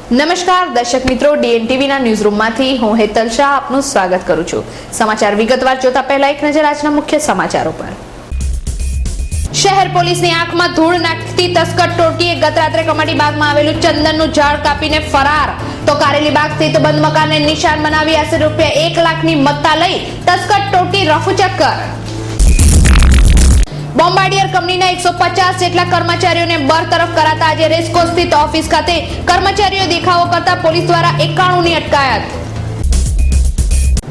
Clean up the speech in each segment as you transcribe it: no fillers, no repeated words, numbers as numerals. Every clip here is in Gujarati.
નમસ્કાર દર્શક મિત્રો, ડીએનટીવીના ન્યૂઝરૂમમાંથી હું હેતલ શાહ આપનું સ્વાગત કરું છું। સમાચાર વિગતવાર જોતા પહેલા એક નજર આજના મુખ્ય સમાચારો પર। શહેર પોલીસની આંખમાં ધૂળ નાખતી તસ્કર ટોળકીએ ગત રાત્રે કમાટીબાગમાં આવેલું ચંદનનું ઝાડ કાપીને ફરાર। તો કારેલીબાગ સ્થિત બંધ મકાનને નિશાન બનાવી આશરે ₹1 લાખની મત્તા લઈ તસ્કર ટોળકી રફુચક્કર। બોમ્બાર્ડિયર કંપનીના 150 જેટલા કર્મચારીઓને બરતરફ કરાતા આજે રેસકોર્સ સ્થિત ઓફિસ ખાતે કર્મચારીઓ દેખાવો કરતા પોલીસ દ્વારા 91ની અટકાયત।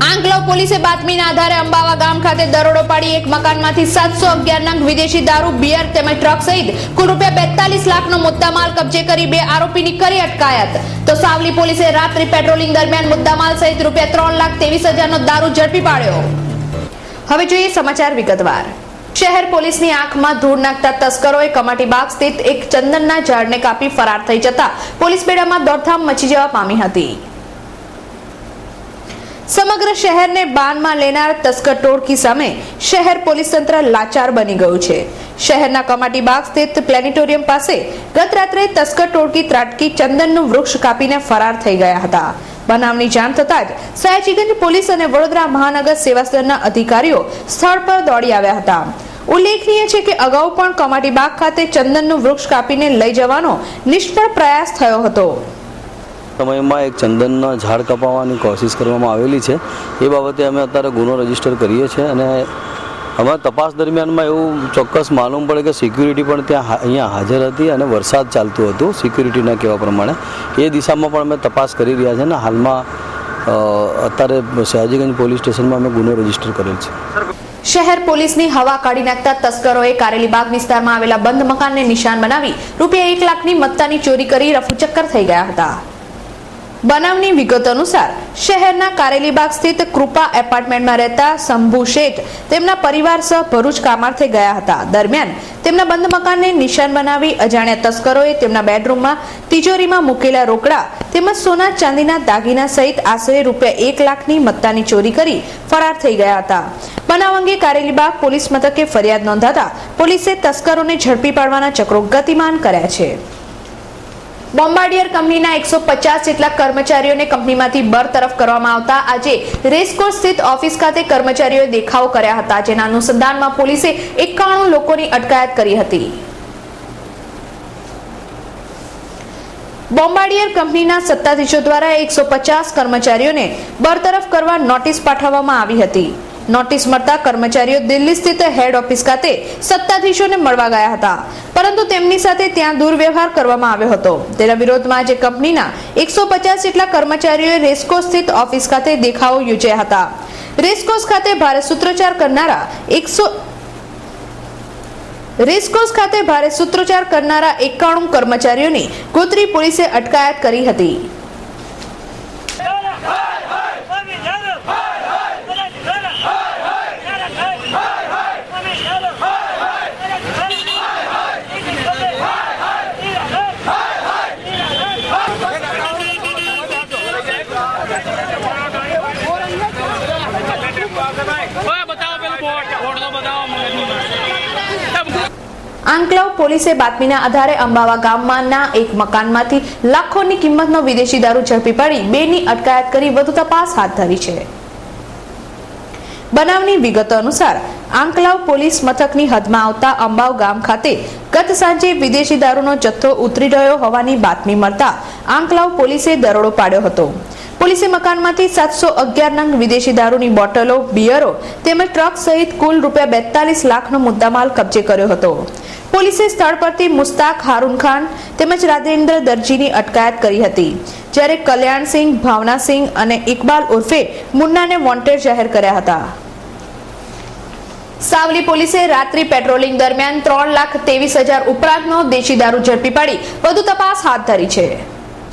આંકલાવ પોલીસે બાતમીના આધારે અંબાવા ગામ ખાતે દરોડો પાડી એક મકાનમાંથી 711 નંગ વિદેશી દારૂ, બિયર તેમજ ટ્રક સહિત કુલ ₹42 લાખનો મુદ્દામાલ કબજે કરી 2 આરોપીની કરી અટકાયત। તો સાવલી પોલીસે રાત્રિ પેટ્રોલિંગ દરમિયાન મુદ્દામાલ સહિત ₹3,23,000નો દારૂ ઝડપી પાડ્યો। હવે જોઈએ સમાચાર વિગતવાર। શહેર પોલીસની આંખમાં ધૂળ નાખતા તસ્કરોએ કમાટીબાગ સ્થિત એક ચંદનના ઝાડને કાપી ફરાર થઈ જતા પોલીસ બેડામાં દોડધામ મચી જવા પામી હતી। સમગ્ર શહેરને બાનમાં લેનાર તસ્કર ટોળકી સામે શહેર પોલીસ તંત્ર લાચાર બની ગયું છે। શહેરના કમાટીબાગ સ્થિત પ્લેનેટોરિયમ પાસે ગત રાત્રે તસ્કર ટોળકી ત્રાટકી ચંદનનું વૃક્ષ કાપીને ફરાર થઈ ગયા હતા। બનાવની જાણ થતાં જ સયાજીગંજ પોલીસ અને વડોદરા મહાનગર સેવા સદનના અધિકારીઓ સ્થળ પર દોડી આવ્યા હતા। ઉલ્લેખનીય છે કે અગાઉ પણ કમાટીબાગ ખાતે ચંદનનું વૃક્ષ કાપીને લઈ જવાનો નિષ્ફળ પ્રયાસ થયો હતો। સમયમાં એક ચંદનના ઝાડ કપાવવાની કોશિશ કરવામાં આવેલી છે। એ બાબતે અમે અત્યારે ગુનો રજીસ્ટર કરીએ છીએ અને અમારા તપાસ દરમિયાનમાં એવું ચોક્કસ માલુમ પડે કે સિક્યુરિટી પણ ત્યાં અહીંયા હાજર હતી અને વરસાદ ચાલતું હતું સિક્યુરિટીના કહેવા પ્રમાણે। એ દિશામાં પણ અમે તપાસ કરી રહ્યા છીએ અને હાલમાં અત્યારે સયાજીગંજ પોલીસ સ્ટેશનમાં અમે ગુનો રજીસ્ટર કરેલ છે। શહેર પોલીસની હવા કાઢી નાખતા તસ્કરોએ કારેલીબાગ વિસ્તારમાં આવેલા બંધ મકાનને નિશાન બનાવી ₹1 લાખની મત્તાની ચોરી કરી રફુચક્કર થઈ ગયા હતા। બનાવની વિગતો અનુસાર શહેરના કારેલીબાગ સ્થિત કૃપા એપાર્ટમેન્ટમાં રહેતા શંભુ શેઠ તેમના પરિવાર સહ ભરૂચ કામાર્થે ગયા હતા। દરમિયાન તેમના બંધ મકાનને નિશાન બનાવી અજાણ્યા તસ્કરોએ તેમના બેડરૂમમાં તિજોરીમાં મૂકેલા રોકડા તેમજ સોના ચાંદીના દાગીના સહિત આશરે ₹1 લાખની મત્તાની ચોરી કરી ફરાર થઈ ગયા હતા। બનાવ અંગે કારેલીબાગ પોલીસ મથકે ફરિયાદ નોંધાતા પોલીસે તસ્કરોને ઝડપી પાડવાના ચક્રો ગતિમાન કર્યા છે। બોમ્બાર્ડિયર કંપનીના 150 જેટલા કર્મચારીઓને કંપનીમાંથી બરતરફ કરવામાં આવતા આજે રેસકોર્સ સ્થિત ઓફિસ ખાતે કર્મચારીઓએ દેખાવો કર્યા હતા, જેના અનુસંધાનમાં પોલીસે 91 લોકોની અટકાયત કરી હતી। બોમ્બાર્ડિયર કંપનીના સત્તાધીશો દ્વારા 150 કર્મચારીઓને બરતરફ કરવા નોટિસ પાઠવવામાં આવી હતી। નોટિસ મળતા કર્મચારીઓ દિલ્હી સ્થિત હેડ ઓફિસ ખાતે સત્તાધીશોને મળવા ગયા હતા, પરંતુ તેમની સાથે ત્યાં દુર્વ્યવહાર કરવામાં આવ્યો હતો। તેના વિરોધમાં આજે કંપનીના 150 જેટલા કર્મચારીઓએ રેસકોર્સ સ્થિત ઓફિસ ખાતે દેખાવો યોજ્યા હતા। રેસકોર્સ ખાતે ભારે સૂત્રોચ્ચાર કરનારા 91 કર્મચારીઓની ગોત્રી પોલીસે અટકાયત કરી હતી। આંકલાવ પોલીસે બાતમીના આધારે અંબાવા ગામમાંના એક મકાનમાંથી લાખોની કિંમતનો વિદેશી દારૂ ઝડપી પાડી 2ની અટકાયત કરી વધુ તપાસ હાથ ધરી છે। બનાવની વિગતો અનુસાર આંકલાવ પોલીસ મથકની હદમાં આવતા અંબાવ ગામ ખાતે ગત સાંજે વિદેશી દારૂનો જથ્થો ઉતરી રહ્યો હોવાની બાતમી મળતા આંકલાવ પોલીસે દરોડો પાડ્યો હતો। પોલીસે મકાનમાંથી 711 નંગ વિદેશી દારૂની બોટલો, બિયરો તેમજ ટ્રક સહિત કુલ ₹42 લાખનો મુદ્દામાલ કબજે કર્યો હતો। પોલીસે સ્થળ પરથી મુસ્તાક હારૂન ખાન તેમજ રાજેન્દ્ર દરજીની અટકાયત કરી હતી, જ્યારે કલ્યાણસિંહ, ભાવનાસિંહ અને ઇકબાલ ઉર્ફે મુન્નાને વોન્ટેડ જાહેર કર્યા હતા। સાવલી પોલીસે રાત્રિ પેટ્રોલિંગ દરમિયાન ₹3,23,000 ઉપરાંતનો દેશી દારૂ ઝડપી પાડી વધુ તપાસ હાથ ધરી છે।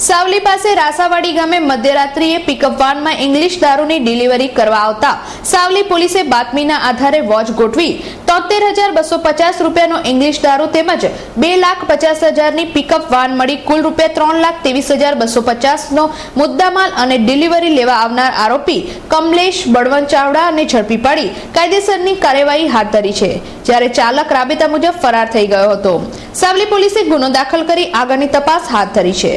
સાવલી પાસે રાસાવાડી ગામે મધ્યરાત્રિએ પિકઅપ વાનમાં ઇંગ્લિશ દારૂની ડિલિવરી કરવા આવતા સાવલી પોલીસે બાતમીના આધારે વોચ ગોઠવી ₹73,250નો ઇંગ્લિશ દારૂ તેમજ ₹2,50,000ની પિકઅપ વાન મળી કુલ ₹3,23,250નો મુદ્દામાલ અને ડિલિવરી લેવા આવનાર આરોપી કમલેશ બળવંત ચાવડાને ઝડપી પાડી કાયદેસરની કાર્યવાહી હાથ ધરી છે, જ્યારે ચાલક રાબેતા મુજબ ફરાર થઈ ગયો હતો। સાવલી પોલીસે ગુનો દાખલ કરી આગળની તપાસ હાથ ધરી છે।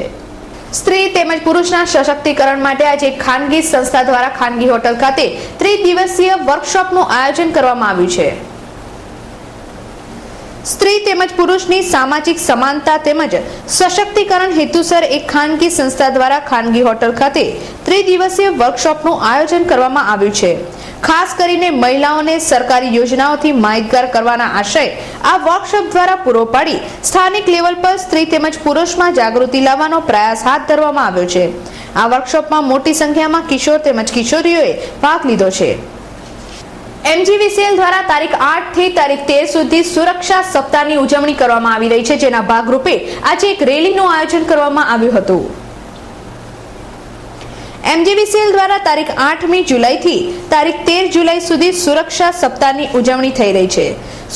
સ્ત્રી તેમજ પુરુષના સશક્તિકરણ માટે આજે ખાનગી સંસ્થા દ્વારા ખાનગી હોટલ ખાતે ત્રિદિવસીય વર્કશોપનું આયોજન કરવામાં આવ્યું છે. સ્ત્રી તેમજ પુરુષની સામાજિક સમાનતા તેમજ સશક્તિકરણ હેતુસર એક ખાનગી સંસ્થા દ્વારા ખાનગી હોટલ ખાતે ત્રિદિવસીય વર્કશોપનું આયોજન કરવામાં આવ્યું છે. ખાસ કરીને મહિલાઓને સરકારી યોજનાઓથી માહિતગાર કરવાના આશય આ વર્કશોપ દ્વારા પૂરો પાડી સ્થાનિક લેવલ પર સ્ત્રી તેમજ પુરુષમાં જાગૃતિ લાવવાનો પ્રયાસ હાથ ધરવામાં આવ્યો છે. આ વર્કશોપમાં મોટી સંખ્યામાં કિશોર તેમજ કિશોરીઓએ ભાગ લીધો છે. MGVCL દ્વારા તારીખ 8 થી તારીખ 13 સુધી સુરક્ષા સપ્તાહની ઉજવણી કરવામાં આવી રહી છે, જેના ભાગરૂપે આજે એક રેલીનું આયોજન કરવામાં આવ્યું હતું. MGVCL દ્વારા તારીખ 8મી જુલાઈથી તારીખ 13 જુલાઈ સુધી સુરક્ષા સપ્તાહની ઉજવણી થઈ રહી છે.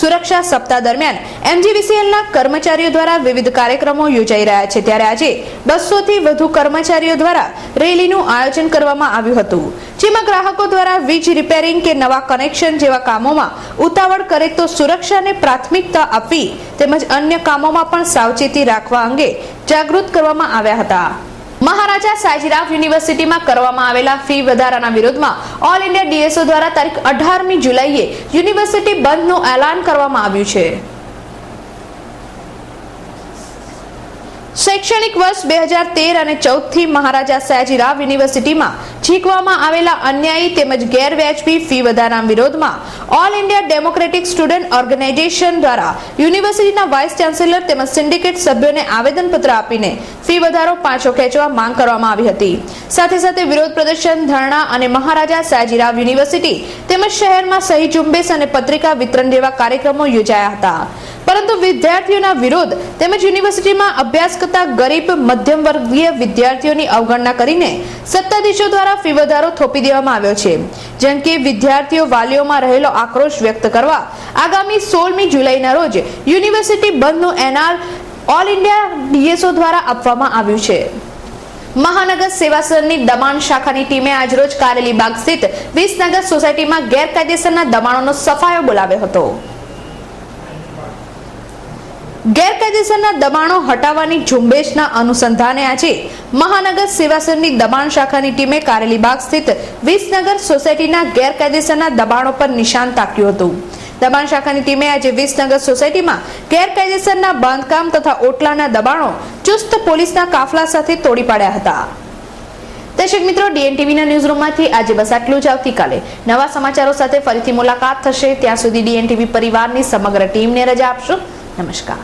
સુરક્ષા સપ્તાહ દરમિયાન MGVCLના કર્મચારીઓ દ્વારા વિવિધ કાર્યક્રમો યોજાઈ રહ્યા છે, ત્યારે આજે 200 થી વધુ કર્મચારીઓ દ્વારા રેલીનું આયોજન કરવામાં આવ્યું હતું, જેમાં ગ્રાહકો દ્વારા વીજ રિપેરિંગ કે નવા કનેક્શન જેવા કામોમાં ઉતાવળ કરે તો સુરક્ષાને પ્રાથમિકતા આપવી તેમજ અન્ય કામોમાં પણ સાવચેતી રાખવા અંગે જાગૃત કરવામાં આવ્યા હતા. મહારાજા સાયજીરાવ યુનિવર્સિટીમાં કરવામાં આવેલા ફી વધારાના વિરોધમાં ઓલ ઇન્ડિયા DSO દ્વારા તારીખ 18મી જુલાઈએ યુનિવર્સિટી બંધનું એલાન કરવામાં આવ્યું છે. શૈક્ષણિક વર્ષ 2013 અને 14 થી મહારાજા સયાજીરાવ યુનિવર્સિટીમાં ઝીકવામાં આવેલા અન્યાયી તેમજ ગેરવ્યાજબી ફી વધારાના વિરોધમાં all India democratic student organisation દ્વારા યુનિવર્સિટીના વાઇસ ચાન્સેલર તેમજ સિન્ડિકેટ સભ્યોને આવેદનપત્ર આપીને ફી વધારો પાછો ખેંચવા માંગ કરવામાં આવી હતી. સાથે સાથે વિરોધ પ્રદર્શન, ધરણા અને મહારાજા સયાજીરાવ યુનિવર્સિટી તેમજ શહેરમાં સહી ઝુંબેશ અને પત્રિકા વિતરણ જેવા કાર્યક્રમો યોજાયા હતા. પરંતુ વિદ્યાર્થીઓના વિરોધ તેમજ યુનિવર્સિટીમાં અભ્યાસ કરતા ગરીબ મધ્યમ વર્ગીય વિદ્યાર્થીઓની અવગણના કરીને સત્તાધીશો દ્વારા ફી વધારો થોપી દેવામાં આવ્યો છે. જેમ કે વિદ્યાર્થીઓ વાલીઓમાં રહેલો આક્રોશ વ્યક્ત કરવા આગામી 16મી જુલાઈના રોજ યુનિવર્સિટી બંધનું એનાર ઓલ ઇન્ડિયા DSO દ્વારા આપવામાં આવ્યું છે. મહાનગર સેવા સંઘની દબાણ શાખાની ટીમે આજરોજ કારેલીબાગ સ્થિત વિસનગર સોસાયટીમાં ગેરકાયદેસરના દબાણોનો સફાયો બોલાવ્યો હતો. ગેરકાયદેસરના દબાણો હટાવવાની ઝુંબેશના અનુસંધાને આજે મહાનગર સેવા સંઘની દબાણ શાખાની ટીમે કારેલીબાગ સ્થિત વિસનગર સોસાયટીના ગેરકાયદેસરના દબાણો પર નિશાન તાક્યું હતું. દબાણ શાખાની ટીમે આજે વિસનગર સોસાયટીમાં ગેરકાયદેસરના બાંધકામ તથા ઓટલાના દબાણો ચુસ્ત પોલીસના કાફલા સાથે તોડી પાડ્યા હતા. દર્શક મિત્રો, DNTVના ન્યૂઝરૂમમાંથી આજે બસ આટલું જ. આવતીકાલે નવા સમાચારો સાથે ફરીથી મુલાકાત થશે. ત્યાં સુધી DNTV પરિવારની સમગ્ર ટીમને રજા આપશો. નમસ્કાર.